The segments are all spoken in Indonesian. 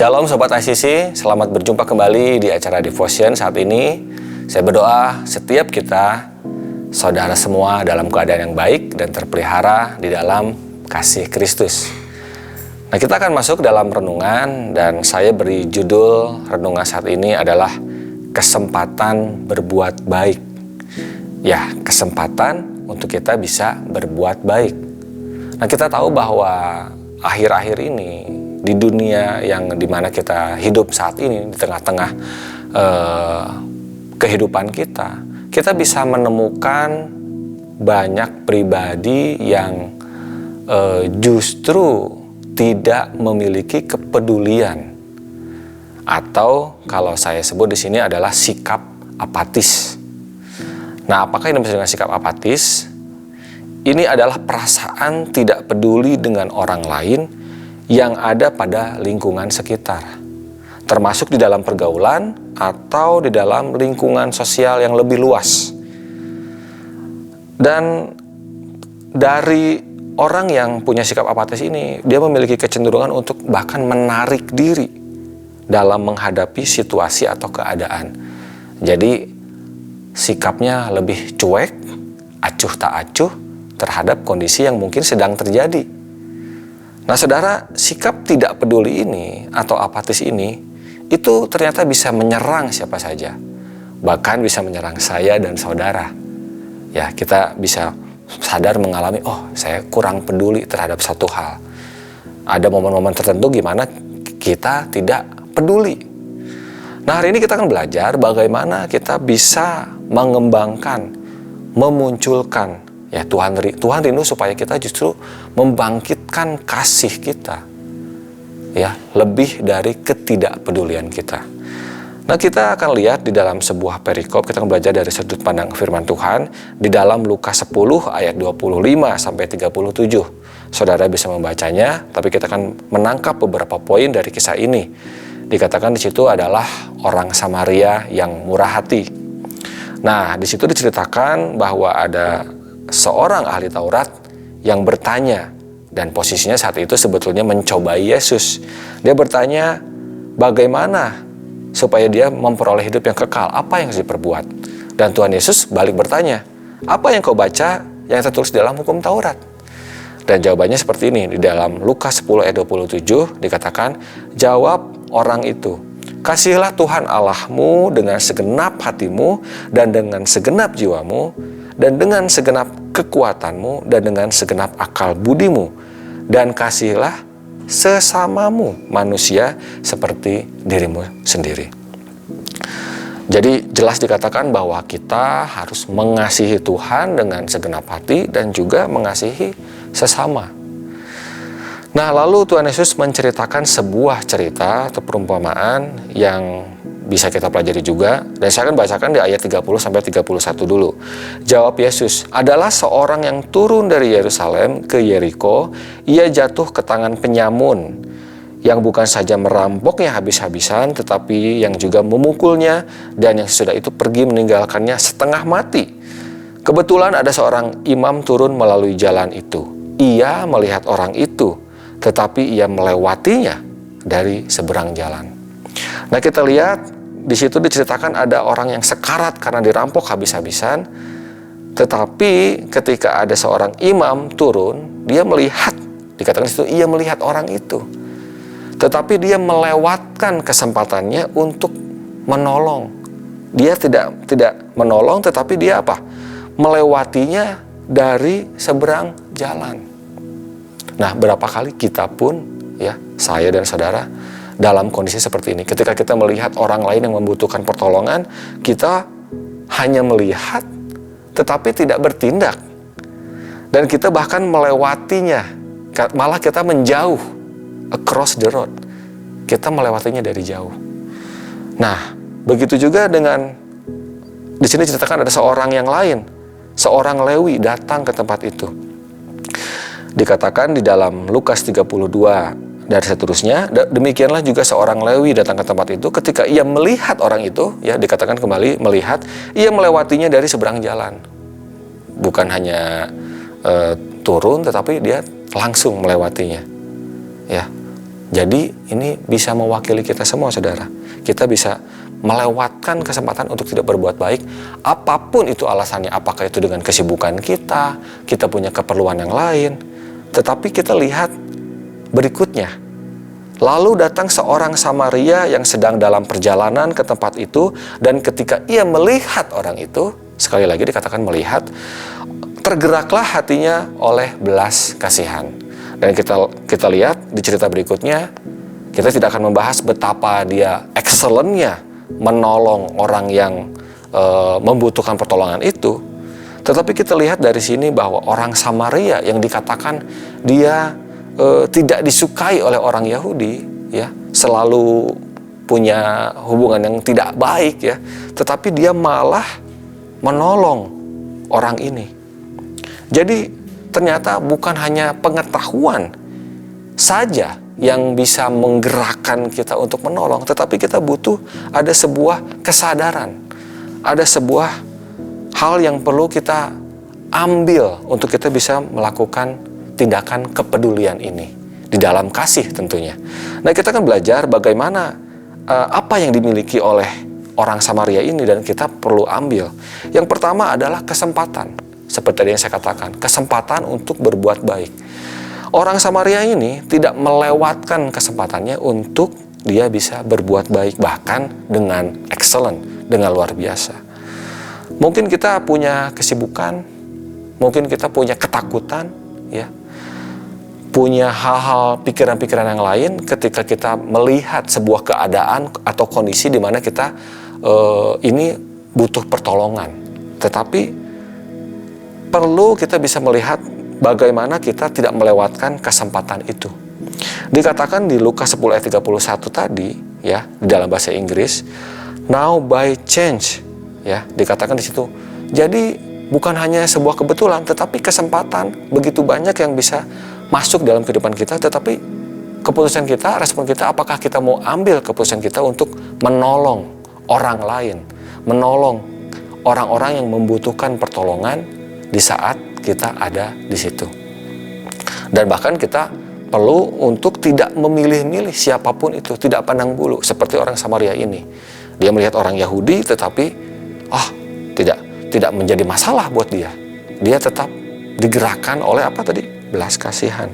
Shalom Sobat ICC, selamat berjumpa kembali di acara Devotion saat ini. Saya berdoa setiap kita, saudara semua dalam keadaan yang baik dan terpelihara di dalam kasih Kristus. Nah, kita akan masuk dalam renungan dan saya beri judul renungan saat ini adalah kesempatan berbuat baik. Ya, kesempatan untuk kita bisa berbuat baik. Nah, kita tahu bahwa akhir-akhir ini di dunia yang dimana kita hidup saat ini, di tengah-tengah kehidupan kita bisa menemukan banyak pribadi yang justru tidak memiliki kepedulian, atau kalau saya sebut di sini adalah sikap apatis. Nah, apakah ini maksudnya dengan sikap apatis? Ini adalah perasaan tidak peduli dengan orang lain yang ada pada lingkungan sekitar, termasuk di dalam pergaulan atau di dalam lingkungan sosial yang lebih luas. Dan dari orang yang punya sikap apatis ini, dia memiliki kecenderungan untuk bahkan menarik diri dalam menghadapi situasi atau keadaan. Jadi sikapnya lebih cuek, acuh tak acuh terhadap kondisi yang mungkin sedang terjadi. Nah, saudara, sikap tidak peduli ini atau apatis ini itu ternyata bisa menyerang siapa saja. Bahkan bisa menyerang saya dan saudara. Ya, kita bisa sadar mengalami, saya kurang peduli terhadap satu hal. Ada momen-momen tertentu gimana kita tidak peduli. Nah, hari ini kita akan belajar bagaimana kita bisa mengembangkan, memunculkan, ya, Tuhan rindu supaya kita justru membangkitkan kasih kita, ya, lebih dari ketidakpedulian kita. Nah, kita akan lihat di dalam sebuah perikop, kita akan belajar dari sudut pandang firman Tuhan di dalam Lukas 10 ayat 25 sampai 37. Saudara bisa membacanya, tapi kita akan menangkap beberapa poin dari kisah ini. Dikatakan di situ adalah orang Samaria yang murah hati. Nah, di situ diceritakan bahwa ada seorang ahli Taurat yang bertanya, dan posisinya saat itu sebetulnya mencobai Yesus. Dia bertanya bagaimana supaya dia memperoleh hidup yang kekal, apa yang harus diperbuat. Dan Tuhan Yesus balik bertanya, apa yang kau baca yang tertulis dalam hukum Taurat? Dan jawabannya seperti ini, di dalam Lukas 10 ayat 27 dikatakan, jawab orang itu, kasihilah Tuhan Allahmu dengan segenap hatimu dan dengan segenap jiwamu dan dengan segenap kekuatanmu dan dengan segenap akal budimu, dan kasihilah sesamamu manusia seperti dirimu sendiri. Jadi jelas dikatakan bahwa kita harus mengasihi Tuhan dengan segenap hati dan juga mengasihi sesama. Nah, lalu Tuhan Yesus menceritakan sebuah cerita atau perumpamaan yang bisa kita pelajari juga, dan saya akan bacakan di ayat 30 sampai 31 dulu. Jawab Yesus, adalah seorang yang turun dari Yerusalem ke Yeriko. Ia jatuh ke tangan penyamun yang bukan saja merampoknya habis-habisan, tetapi yang juga memukulnya, dan yang sesudah itu pergi meninggalkannya setengah mati. Kebetulan ada seorang imam turun melalui jalan itu. Ia melihat orang itu, tetapi ia melewatinya dari seberang jalan. Nah, kita lihat di situ diceritakan ada orang yang sekarat karena dirampok habis-habisan, tetapi ketika ada seorang imam turun, dia melihat, dikatakan di situ ia melihat orang itu, tetapi dia melewatkan kesempatannya untuk menolong. Dia tidak menolong, tetapi dia apa? Melewatinya dari seberang jalan. Nah, berapa kali kita pun, ya, saya dan saudara, dalam kondisi seperti ini, ketika kita melihat orang lain yang membutuhkan pertolongan, kita hanya melihat tetapi tidak bertindak, dan kita bahkan melewatinya, malah kita menjauh, across the road, kita melewatinya dari jauh. Nah, begitu juga dengan di sini diceritakan ada seorang yang lain, seorang Lewi datang ke tempat itu. Dikatakan di dalam Lukas 32 dan seterusnya, demikianlah juga seorang Lewi datang ke tempat itu. Ketika ia melihat orang itu, ya, dikatakan kembali melihat, ia melewatinya dari seberang jalan. Bukan hanya turun, tetapi dia langsung melewatinya. Ya, Jadi ini bisa mewakili kita semua, saudara. Kita bisa melewatkan kesempatan untuk tidak berbuat baik, apapun itu alasannya. Apakah itu dengan kesibukan kita punya keperluan yang lain. Tetapi kita lihat berikutnya. Lalu datang seorang Samaria yang sedang dalam perjalanan ke tempat itu, dan ketika ia melihat orang itu, sekali lagi dikatakan melihat, tergeraklah hatinya oleh belas kasihan. Dan kita lihat di cerita berikutnya, kita tidak akan membahas betapa dia excellent-nya menolong orang yang membutuhkan pertolongan itu. Tetapi kita lihat dari sini bahwa orang Samaria yang dikatakan dia tidak disukai oleh orang Yahudi, ya, selalu punya hubungan yang tidak baik, ya, tetapi dia malah menolong orang ini. Jadi ternyata bukan hanya pengetahuan saja yang bisa menggerakkan kita untuk menolong, tetapi kita butuh ada sebuah kesadaran, ada sebuah hal yang perlu kita ambil untuk kita bisa melakukan tindakan kepedulian ini di dalam kasih tentunya. Nah, kita akan belajar bagaimana apa yang dimiliki oleh orang Samaria ini dan kita perlu ambil. Yang pertama adalah kesempatan. Seperti yang saya katakan, kesempatan untuk berbuat baik. Orang Samaria ini tidak melewatkan kesempatannya untuk dia bisa berbuat baik, bahkan dengan excellent, dengan luar biasa. Mungkin kita punya kesibukan, mungkin kita punya ketakutan, ya, punya hal-hal pikiran-pikiran yang lain ketika kita melihat sebuah keadaan atau kondisi di mana kita ini butuh pertolongan. Tetapi perlu kita bisa melihat bagaimana kita tidak melewatkan kesempatan itu. Dikatakan di Lukas 10 ayat 31 tadi, ya, di dalam bahasa Inggris, now by chance, ya, dikatakan di situ. Jadi bukan hanya sebuah kebetulan, tetapi kesempatan begitu banyak yang bisa masuk dalam kehidupan kita, tetapi keputusan kita, respon kita, apakah kita mau ambil keputusan kita untuk menolong orang lain, menolong orang-orang yang membutuhkan pertolongan di saat kita ada di situ. Dan bahkan kita perlu untuk tidak memilih-milih siapapun itu, tidak pandang bulu seperti orang Samaria ini. Dia melihat orang Yahudi tetapi tidak menjadi masalah buat dia. Dia tetap digerakkan oleh apa tadi? Belas kasihan.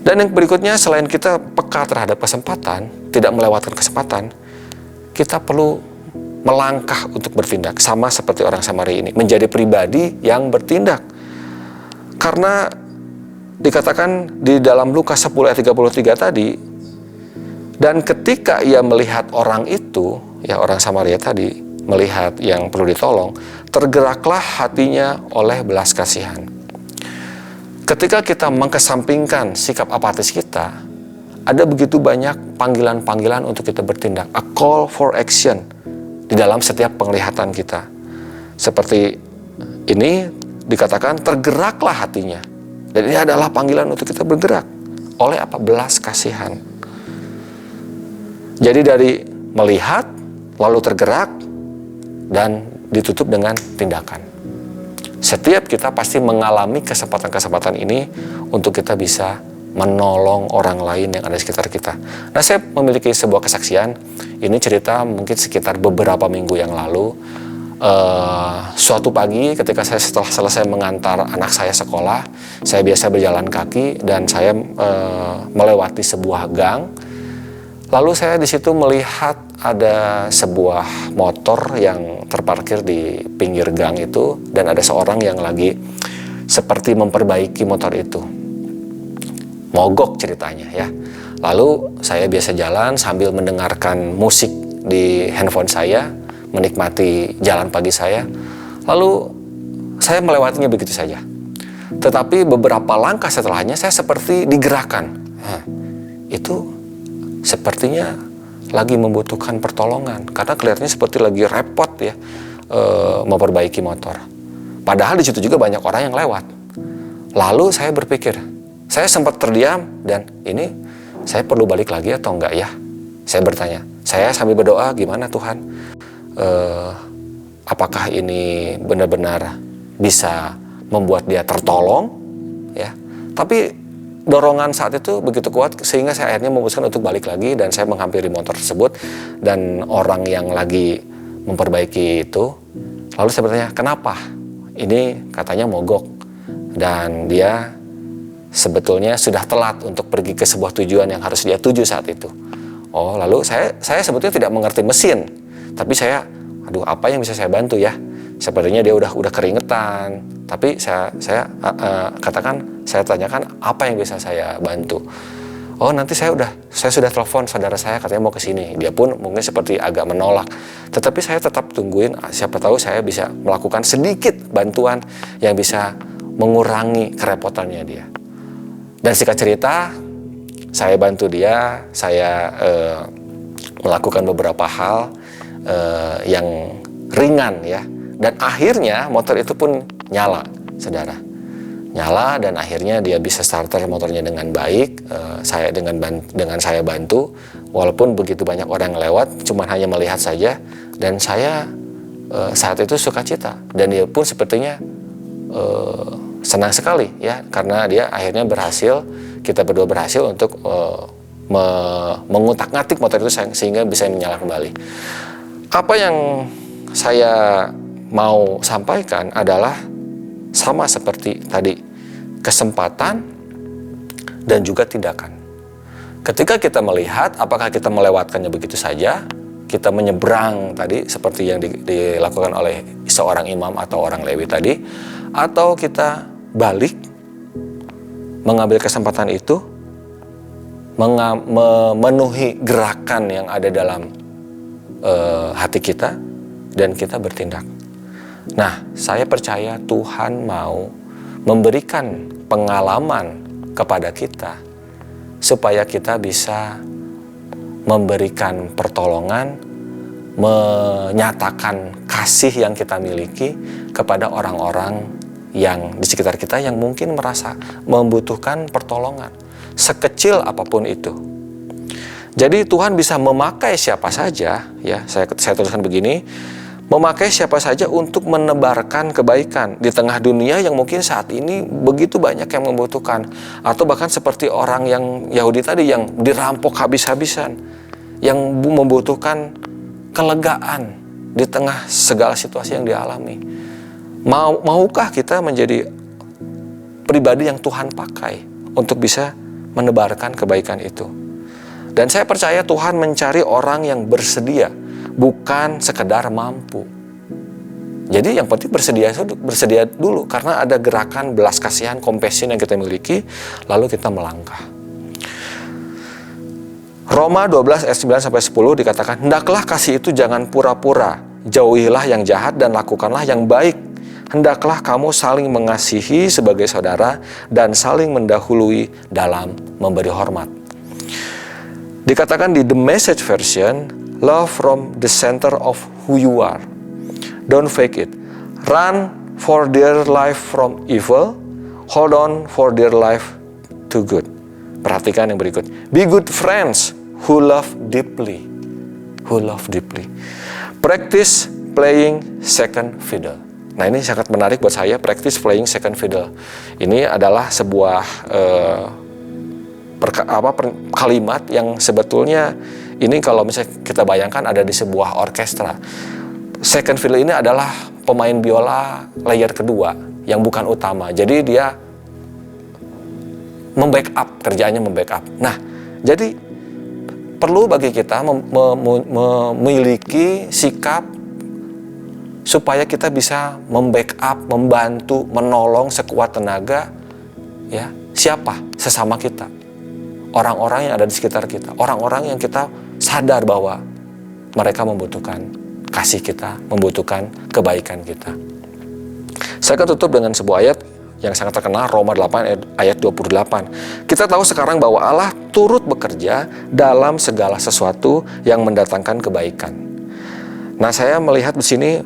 Dan yang berikutnya, selain kita peka terhadap kesempatan, tidak melewatkan kesempatan, kita perlu melangkah untuk bertindak, sama seperti orang Samaria ini, menjadi pribadi yang bertindak. Karena dikatakan di dalam Lukas 10 ayat 33 tadi, dan ketika ia melihat orang itu, ya, orang Samaria tadi melihat yang perlu ditolong, tergeraklah hatinya oleh belas kasihan. Ketika kita mengesampingkan sikap apatis kita, ada begitu banyak panggilan-panggilan untuk kita bertindak, a call for action di dalam setiap penglihatan kita. Seperti ini dikatakan tergeraklah hatinya. Dan ini adalah panggilan untuk kita bergerak oleh apa? Belas kasihan. Jadi dari melihat, lalu tergerak, dan ditutup dengan tindakan. Setiap kita pasti mengalami kesempatan-kesempatan ini untuk kita bisa menolong orang lain yang ada di sekitar kita. Nah, saya memiliki sebuah kesaksian. Ini cerita mungkin sekitar beberapa minggu yang lalu. Suatu pagi ketika saya setelah selesai mengantar anak saya sekolah, saya biasa berjalan kaki dan saya melewati sebuah gang. Lalu saya di situ melihat ada sebuah motor yang terparkir di pinggir gang itu, dan ada seorang yang lagi seperti memperbaiki motor itu. Mogok ceritanya, ya. Lalu saya biasa jalan sambil mendengarkan musik di handphone saya, menikmati jalan pagi saya. Lalu saya melewatinya begitu saja. Tetapi beberapa langkah setelahnya saya seperti digerakkan. Itu sepertinya lagi membutuhkan pertolongan, karena kelihatannya seperti lagi repot, ya, memperbaiki motor. Padahal di situ juga banyak orang yang lewat. Lalu saya berpikir, saya sempat terdiam, dan ini saya perlu balik lagi atau enggak ya? Saya bertanya, saya sambil berdoa, gimana Tuhan? Apakah ini benar-benar bisa membuat dia tertolong? Ya, tapi dorongan saat itu begitu kuat sehingga saya akhirnya memutuskan untuk balik lagi, dan saya menghampiri motor tersebut dan orang yang lagi memperbaiki itu. Lalu saya bertanya, kenapa? Ini katanya mogok dan dia sebetulnya sudah telat untuk pergi ke sebuah tujuan yang harus dia tuju saat itu. Oh, lalu saya sebetulnya tidak mengerti mesin, tapi saya, aduh, apa yang bisa saya bantu ya? Sepertinya dia udah keringetan, tapi saya tanyakan apa yang bisa saya bantu. Oh, nanti saya sudah telepon saudara saya, katanya mau ke sini. Dia pun mungkin seperti agak menolak, tetapi saya tetap tungguin, siapa tahu saya bisa melakukan sedikit bantuan yang bisa mengurangi kerepotannya dia. Dan singkat cerita, saya bantu dia, saya melakukan beberapa hal yang ringan ya. Dan akhirnya motor itu pun nyala, saudara. Nyala, dan akhirnya dia bisa starter motornya dengan baik. Saya dengan saya bantu, walaupun begitu banyak orang yang lewat, cuma hanya melihat saja. Dan saya saat itu sukacita, dan dia pun sepertinya senang sekali ya, karena dia akhirnya berhasil, kita berdua berhasil untuk mengutak-ngatik motor itu sehingga bisa menyala kembali. Apa yang saya mau sampaikan adalah sama seperti tadi, kesempatan dan juga tindakan. Ketika kita melihat, apakah kita melewatkannya begitu saja, kita menyeberang tadi seperti yang dilakukan oleh seorang imam atau orang Lewi tadi, atau kita balik mengambil kesempatan itu, memenuhi gerakan yang ada dalam hati kita, dan kita bertindak. Nah, saya percaya Tuhan mau memberikan pengalaman kepada kita supaya kita bisa memberikan pertolongan, menyatakan kasih yang kita miliki kepada orang-orang yang di sekitar kita yang mungkin merasa membutuhkan pertolongan, sekecil apapun itu. Jadi Tuhan bisa memakai siapa saja, ya, saya tuliskan begini, memakai siapa saja untuk menebarkan kebaikan di tengah dunia yang mungkin saat ini begitu banyak yang membutuhkan. Atau bahkan seperti orang yang Yahudi tadi yang dirampok habis-habisan, yang membutuhkan kelegaan di tengah segala situasi yang dialami. Maukah kita menjadi pribadi yang Tuhan pakai untuk bisa menebarkan kebaikan itu? Dan saya percaya Tuhan mencari orang yang bersedia, bukan sekedar mampu. Jadi yang penting bersedia dulu, karena ada gerakan belas kasihan, compassion yang kita miliki, lalu kita melangkah. Roma 12 ayat 9-10 dikatakan, hendaklah kasih itu jangan pura-pura, jauhilah yang jahat dan lakukanlah yang baik. Hendaklah kamu saling mengasihi sebagai saudara dan saling mendahului dalam memberi hormat. Dikatakan di The Message Version, love from the center of who you are. Don't fake it. Run for dear life from evil. Hold on for dear life to good. Perhatikan yang berikut. Be good friends who love deeply. Who love deeply. Practice playing second fiddle. Nah, ini sangat menarik buat saya, practice playing second fiddle. Ini adalah sebuah kalimat yang sebetulnya ini kalau misalnya kita bayangkan ada di sebuah orkestra. Second fiddle ini adalah pemain biola layer kedua yang bukan utama. Jadi dia membackup, kerjaannya membackup. Nah, jadi perlu bagi kita memiliki sikap supaya kita bisa membackup, membantu, menolong sekuat tenaga, ya, siapa? Sesama kita. Orang-orang yang ada di sekitar kita, orang-orang yang kita sadar bahwa mereka membutuhkan kasih kita, membutuhkan kebaikan kita. Saya akan tutup dengan sebuah ayat yang sangat terkenal, Roma 8 ayat 28. Kita tahu sekarang bahwa Allah turut bekerja dalam segala sesuatu yang mendatangkan kebaikan. Nah, saya melihat di sini,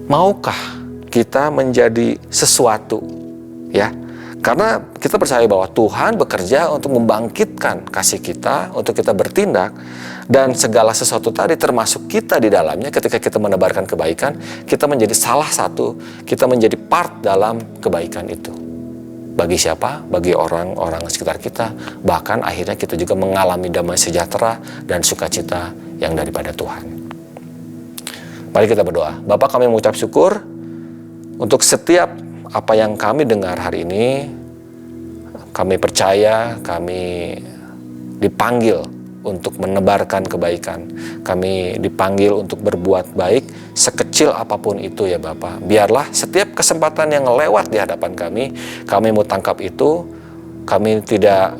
maukah kita menjadi sesuatu, ya? Karena kita percaya bahwa Tuhan bekerja untuk membangkitkan kasih kita, untuk kita bertindak, dan segala sesuatu tadi termasuk kita di dalamnya. Ketika kita menebarkan kebaikan, kita menjadi salah satu, kita menjadi part dalam kebaikan itu. Bagi siapa? Bagi orang-orang sekitar kita. Bahkan akhirnya kita juga mengalami damai sejahtera dan sukacita yang daripada Tuhan. Mari kita berdoa. Bapa, kami mengucap syukur untuk setiap apa yang kami dengar hari ini. Kami percaya, kami dipanggil untuk menebarkan kebaikan. Kami dipanggil untuk berbuat baik sekecil apapun itu ya Bapa. Biarlah setiap kesempatan yang lewat di hadapan kami mau tangkap itu. Kami tidak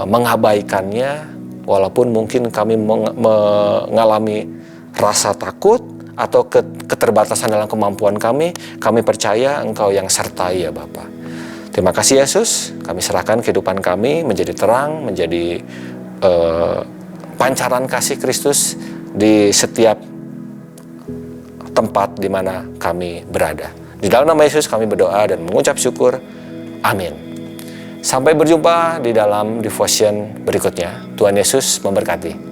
mengabaikannya, walaupun mungkin kami mengalami rasa takut atau keterbatasan dalam kemampuan kami percaya Engkau yang sertai ya Bapa. Terima kasih Yesus, kami serahkan kehidupan kami menjadi terang, menjadi pancaran kasih Kristus di setiap tempat di mana kami berada. Di dalam nama Yesus kami berdoa dan mengucap syukur. Amin. Sampai berjumpa di dalam devotion berikutnya. Tuhan Yesus memberkati.